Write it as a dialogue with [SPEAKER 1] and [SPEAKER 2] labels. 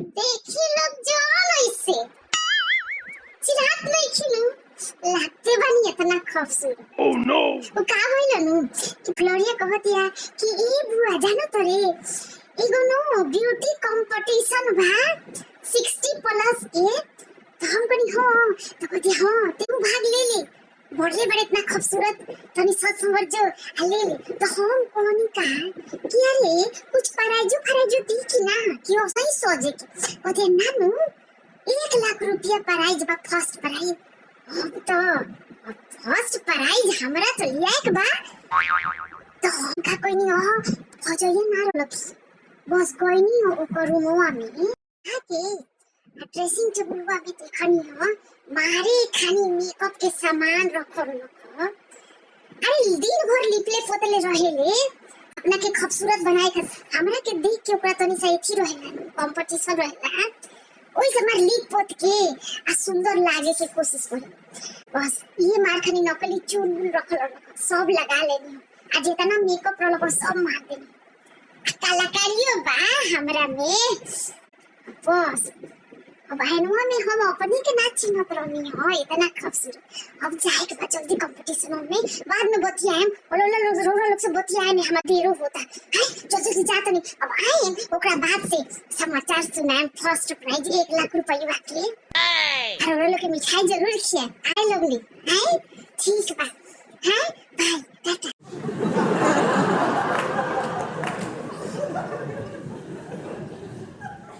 [SPEAKER 1] देखी लोग जान ऐसे चिरात नहीं खिलू लगते बनी इतना खूबसूरत।
[SPEAKER 2] Oh no!
[SPEAKER 1] वो का होइल नु कि फ्लोरिया कहतिया कि ए बुआ जानो तो रे एगो नो ब्यूटी कंपटीशन बा 60 प्लस के। तो हम कनी हो तो कहती हां तू भाग ले ले बड़े बड़े इतना खूबसूरत तनी सच समझ जो ले ले। तो हम कहनी का कि अरे कुछ प्राइजो दी कि ना कि ओ सही सोचे के कहते नानू 1 लाख रुपया प्राइज बा फर्स्ट प्राइज। तो फर्स्ट प्राइज हमरा तो लिया एक बा। तो हम का कोई नहीं हो फजइए मारो लगी बस कोई नहीं हो ऊपर रूमवा में आके ड्रेसिंग टेबलवा भी देखनी हो मारे खानी मेकअप के सामान रखो रखो। अरे दिन भर लिपले पोतले रहेले अपना के खूबसूरत बनाए कर हमरा के देख के ओकरा तनी सा एथी रहेला कंपटीशन रहेला ओइ से मार लिप पोत के आ सुंदर लागे के कोशिश करी। बस ये मार खानी नकली चून रखल सब लगा लेनी आ जितना मेकअप रहल सब मार देनी। कलाकारियों बा हमरा में बस अब बहनवा में हम अपने के ना चिन्हत रहनी हो इतना खूबसूरत। अब जाए के बाद जल्दी कंपटीशन में बाद में बतियाएम रो लोग से बतियाए में हमारा देरो होता है जल्दी जात नहीं। अब आए ओकरा बाद से समाचार सुनाएम फर्स्ट प्राइज 1 लाख रुपया के और लोग के मिठाई जरूर खिया आए लोग नहीं आए ठीक बा हां बाय टाटा।